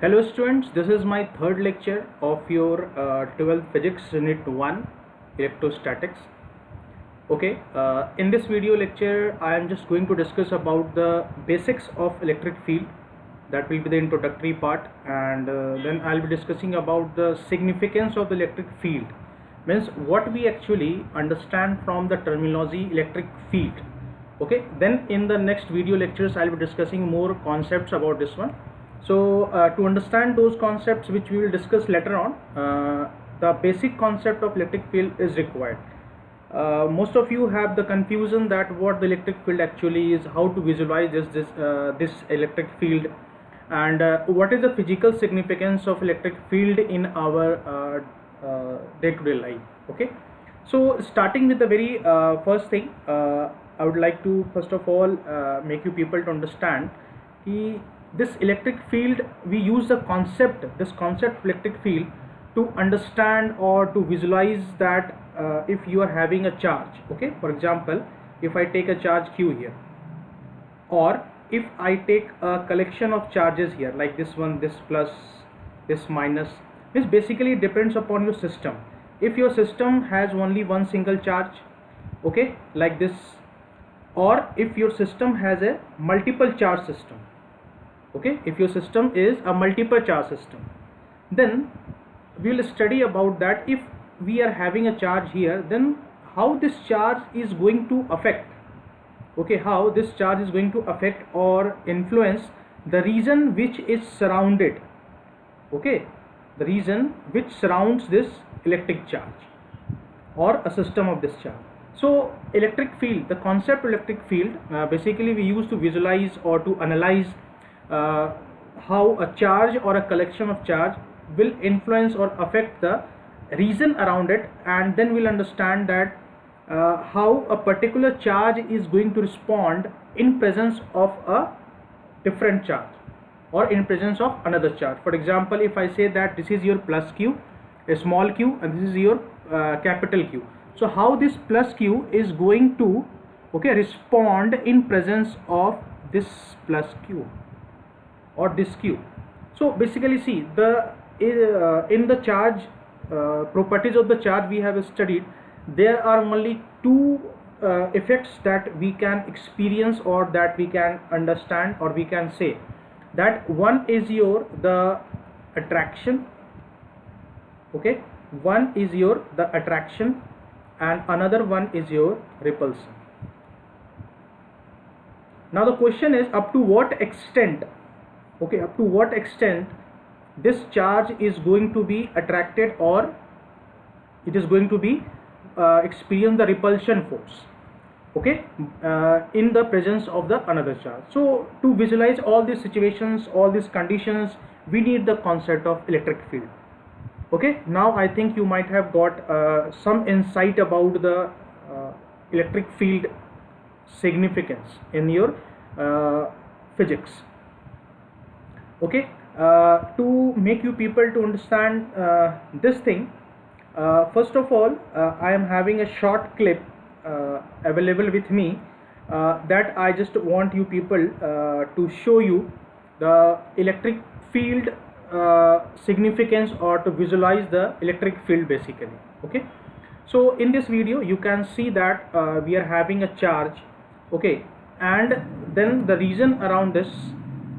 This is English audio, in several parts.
Hello students, this is my third lecture of your 12th physics unit 1 electrostatics. Okay, in this video lecture I am just going to discuss about the basics of electric field. That will be the introductory part, and then I'll be discussing about the significance of the electric field, means what we actually understand from the terminology electric field. Okay, then in the next video lectures I'll be discussing more concepts about this one. So to understand those concepts which we will discuss later on, the basic concept of electric field is required. Most of you have the confusion that what the electric field actually is, how to visualize this electric field, and what is the physical significance of electric field in our day-to-day life. Okay, so starting with the very first thing, I would like to first of all make you people to understand this electric field. We use this concept electric field to understand or to visualize that if you are having a charge. Okay, for example, if I take a charge q here, or if I take a collection of charges here like this one, this plus, this minus, this basically depends upon your system. If your system has only one single charge, okay, like this, or if your system has a multiple charge system, okay, if your system is a multiple charge system, then we will study about that. If we are having a charge here, then how this charge is going to affect, okay, how this charge is going to affect or influence the region which is surrounded, okay, the region which surrounds this electric charge or a system of this charge. So electric field, the concept of electric field, basically we use to visualize or to analyze how a charge or a collection of charge will influence or affect the region around it, and then we'll understand that how a particular charge is going to respond in presence of a different charge or in presence of another charge. For example, if I say that this is your plus q, a small q, and this is your capital Q, so how this plus q is going to, okay, respond in presence of this plus q or this q. So basically see the in the charge properties of the charge we have studied, there are only two effects that we can experience or that we can understand, or we can say that one is the attraction, okay, one is the attraction, and another one is your repulsion. Now the question is up to what extent, okay, up to what extent this charge is going to be attracted or it is going to be experience the repulsion force, okay, in the presence of the another charge. So to visualize all these situations, all these conditions, we need the concept of electric field. Okay, now I think you might have got some insight about the electric field significance in your physics. Okay, to make you people to understand this thing, first of all, I am having a short clip available with me that I just want you people to show you the electric field significance, or to visualize the electric field basically. Okay, so in this video you can see that we are having a charge, okay, and then the region around this,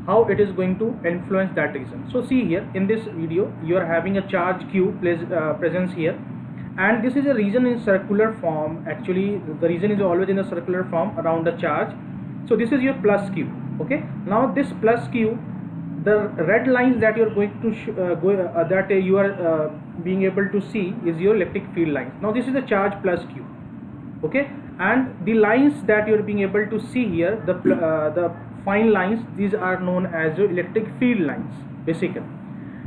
how it is going to influence that region. So see here in this video you are having a charge q presence here, and this is a region in circular form. Actually the region is always in a circular form around the charge. So this is your plus q, okay. Now this plus q, the red lines that you are going to that you are being able to see is your electric field lines. Now this is the charge plus q, okay, and the lines that you are being able to see here, the fine lines, these are known as your electric field lines basically.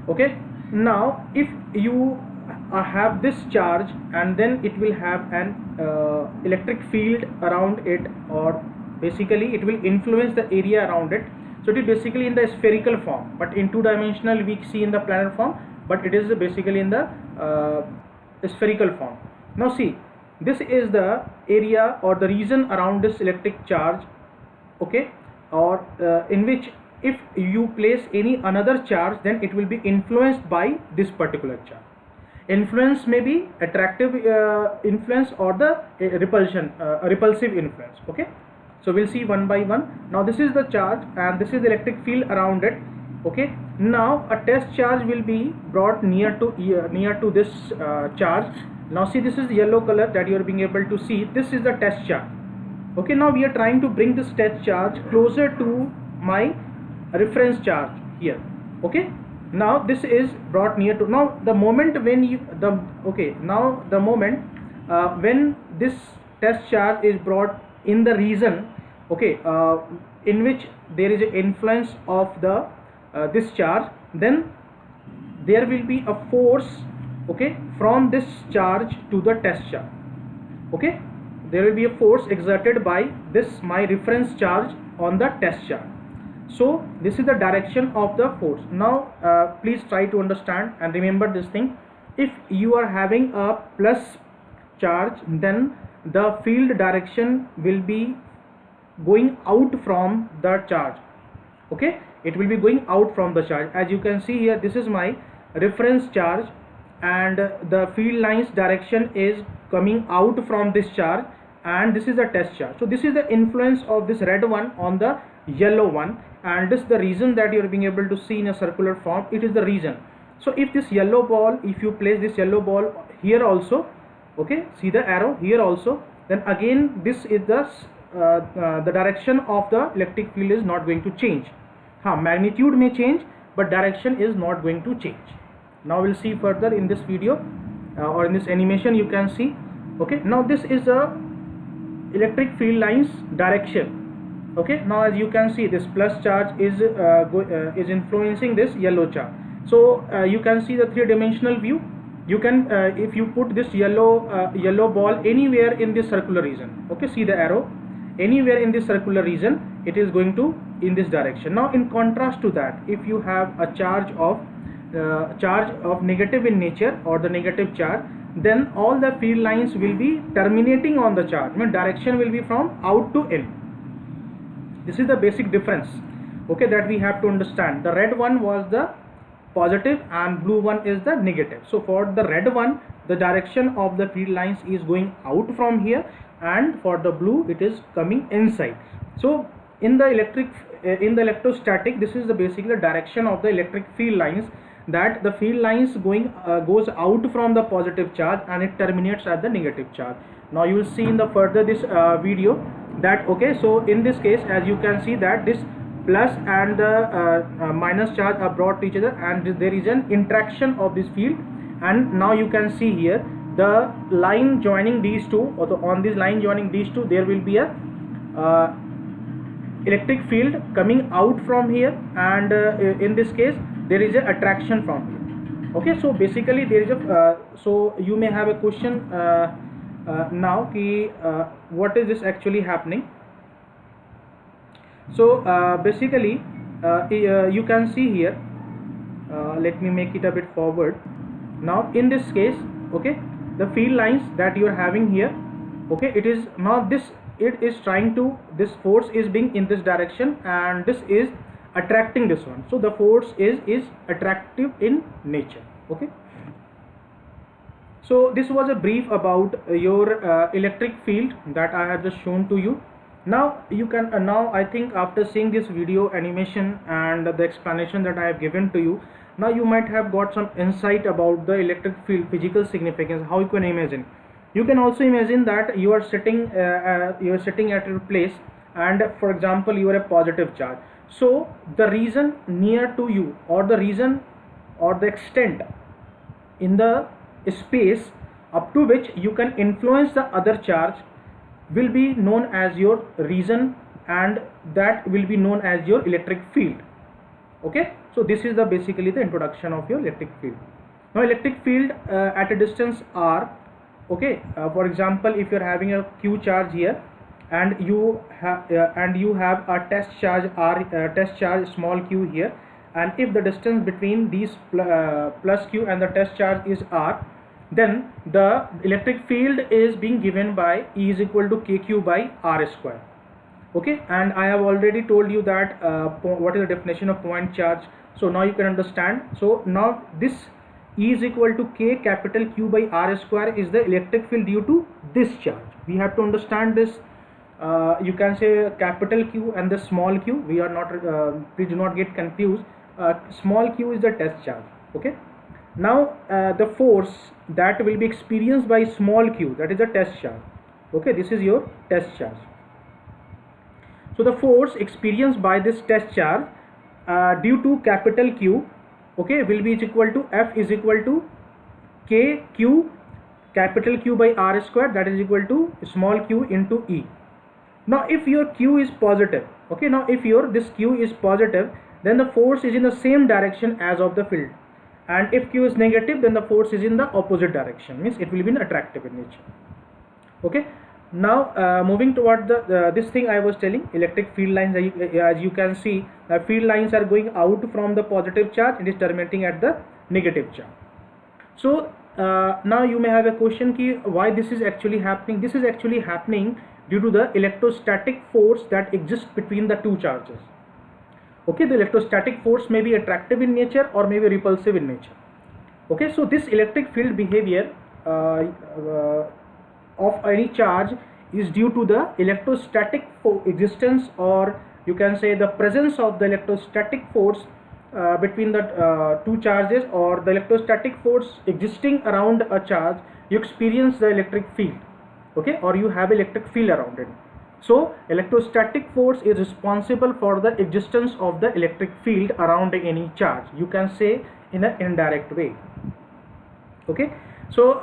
Okay, now if you have this charge and then it will have an electric field around it, or basically it will influence the area around it. So it is basically in the spherical form, but in two-dimensional we see in the planar form, but it is basically in the spherical form. Now see, this is the area or the region around this electric charge, okay, or in which if you place any another charge, then it will be influenced by this particular charge. Influence may be attractive influence or the repulsive influence. Okay, so we'll see one by one. Now this is the charge and this is the electric field around it. Okay, now a test charge will be brought near to this charge. Now see, this is yellow color that you are being able to see. This is the test charge. Okay, now we are trying to bring this test charge closer to my reference charge here. Okay, now this is brought near to, now the moment when you when this test charge is brought in the region, okay, in which there is an influence of the this charge, then there will be a force, okay, from this charge to the test charge. Okay, there will be a force exerted by this my reference charge on the test charge. So this is the direction of the force. Now please try to understand and remember this thing. If you are having a plus charge, then the field direction will be going out from the charge. Okay, it will be going out from the charge. As you can see here, this is my reference charge and the field lines direction is coming out from this charge, and this is the test charge. So this is the influence of this red one on the yellow one, and this is the reason that you are being able to see in a circular form. It is the reason. So if this yellow ball, if you place this yellow ball here also, okay, see the arrow here also, then again this is the direction of the electric field is not going to change. Magnitude may change, but direction is not going to change. Now we'll see further in this video or in this animation. You can see, okay, now this is a electric field lines direction. Okay, now as you can see, this plus charge is influencing this yellow charge. So you can see the three-dimensional view. You can if you put this yellow ball anywhere in this circular region, okay, see the arrow, anywhere in this circular region, it is going to in this direction. Now in contrast to that, if you have a charge of negative in nature or the negative charge, then all the field lines will be terminating on the charge. I mean, direction will be from out to in. This is the basic difference, okay, that we have to understand. The red one was the positive and blue one is the negative. So for the red one, the direction of the field lines is going out from here, and for the blue it is coming inside. So in the electrostatic, this is the basically the direction of the electric field lines, that the field lines goes out from the positive charge and it terminates at the negative charge. Now you will see in the further this video that, okay, so in this case, as you can see that this plus and the minus charge are brought to each other, and there is an interaction of this field. And now you can see here the line joining these two, or on this line joining these two, there will be a electric field coming out from here, and in this case there is a attraction from here. Okay, so basically there is a so you may have a question now ki what is this actually happening. So basically you can see here, let me make it a bit forward. Now in this case, okay, the field lines that you are having here, okay, it is now this, it is trying to, this force is being in this direction and this is attracting this one. So the force is attractive in nature. Okay, so this was a brief about your electric field that I have just shown to you. Now you can now I think after seeing this video animation and the explanation that I have given to you, now you might have got some insight about the electric field physical significance. How you can imagine, you can also imagine that you are sitting at your place, and for example you are a positive charge. So the region near to you, or the region or the extent in the space up to which you can influence the other charge will be known as your region, and that will be known as your electric field. Okay, so this is the basically the introduction of your electric field. Now electric field at a distance r, okay, for example if you are having a q charge here, and you have a test charge r, test charge small q here, and if the distance between these plus q and the test charge is r, then the electric field is being given by E is equal to kq by r square. Okay, and I have already told you that what is the definition of point charge. So now you can understand. So now this E is equal to K capital Q by R square is the electric field due to this charge. We have to understand this. You can say capital Q and the small q. We are not, please do not get confused. Small q is the test charge. Okay. Now the force that will be experienced by small q, that is the test charge. Okay, this is your test charge. So the force experienced by this test charge due to capital Q, okay, will be equal to F is equal to K Q capital Q by R square, that is equal to small q into E. Now if your Q is positive, okay, now if your this Q is positive, then the force is in the same direction as of the field, and if Q is negative, then the force is in the opposite direction, means it will be attractive in nature. Okay. Now moving toward the this thing I was telling, electric field lines, as you can see, field lines are going out from the positive charge, it is terminating at the negative charge. So now you may have a question ki why this is actually happening. This is actually happening due to the electrostatic force that exists between the two charges. Okay, the electrostatic force may be attractive in nature or may be repulsive in nature. Okay, so this electric field behavior of any charge is due to the electrostatic existence, or you can say the presence of the electrostatic force between the two charges, or the electrostatic force existing around a charge. You experience the electric field, okay, or you have electric field around it. So electrostatic force is responsible for the existence of the electric field around any charge, you can say in an indirect way. Okay, so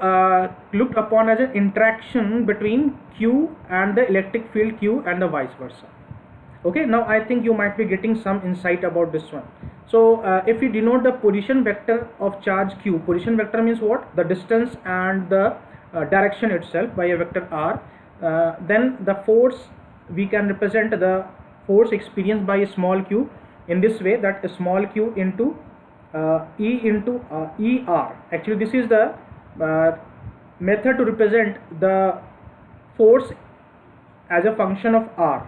looked upon as an interaction between Q and the electric field Q and the vice versa. Okay, now I think you might be getting some insight about this one. So if you denote the position vector of charge Q, position vector means what? The distance and the direction itself by a vector R, then the force, we can represent the force experienced by a small q in this way, that a small q into E into ER. Actually this is the method to represent the force as a function of R,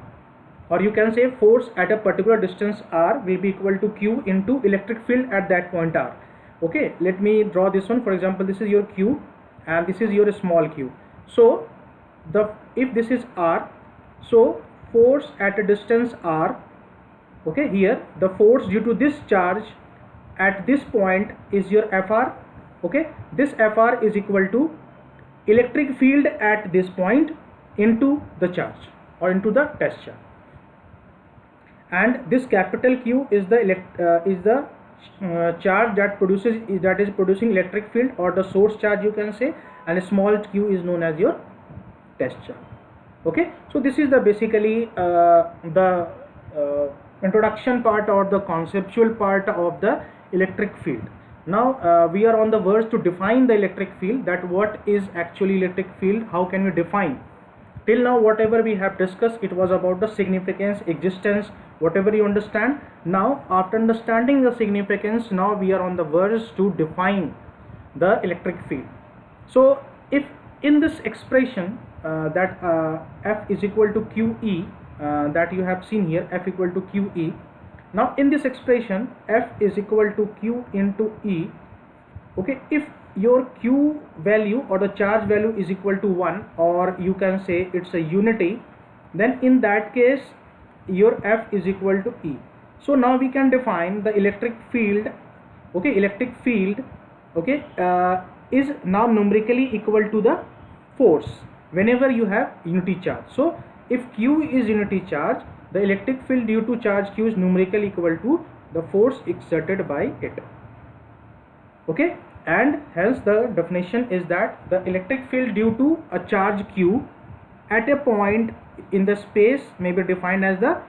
or you can say force at a particular distance R will be equal to Q into electric field at that point R. Okay, let me draw this one. For example, this is your Q and this is your small q. So if this is R, so force at a distance R, okay, here the force due to this charge at this point is your Fr. Okay, this Fr is equal to electric field at this point into the charge or into the test charge, and this capital Q is the charge that is producing electric field, or the source charge you can say, and small q is known as your test charge. Okay, so this is the basically the introduction part or the conceptual part of the electric field. Now we are on the verge to define the electric field, that what is actually electric field, how can we define. Till now whatever we have discussed, it was about the significance, existence, whatever you understand. Now after understanding the significance, now we are on the verge to define the electric field. So if in this expression that F is equal to QE, that you have seen here, F equal to QE. Now in this expression F is equal to Q into E. Okay, if your Q value or the charge value is equal to 1, or you can say it's a unity, then in that case your F is equal to E. So now we can define the electric field. Okay, electric field, okay, is now numerically equal to the force whenever you have unity charge. So if Q is unity charge, the electric field due to charge Q is numerically equal to the force exerted by it. Okay, and hence the definition is that the electric field due to a charge Q at a point in the space may be defined as the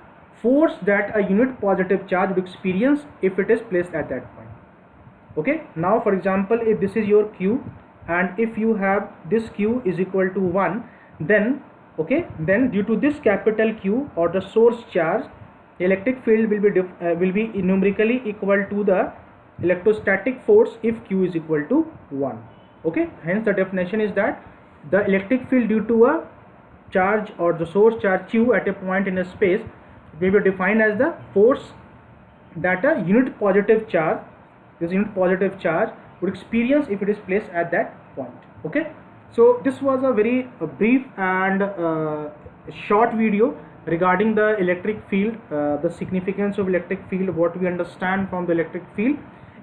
force that a unit positive charge would experience if it is placed at that point. Okay, now for example, if this is your Q and if you have this Q is equal to 1, then okay, then due to this capital Q or the source charge, the electric field will be numerically equal to the electrostatic force if Q is equal to 1. Okay, hence the definition is that the electric field due to a charge or the source charge q at a point in a space will be defined as the force that a unit positive charge, this unit positive charge, would experience if it is placed at that point. Okay, so this was a very brief and short video regarding the electric field, the significance of electric field, what we understand from the electric field.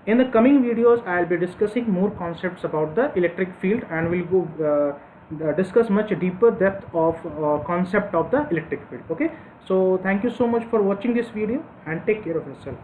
In the coming videos I will be discussing more concepts about the electric field, and we'll go discuss much deeper depth of concept of the electric field. Okay, so thank you so much for watching this video and take care of yourself.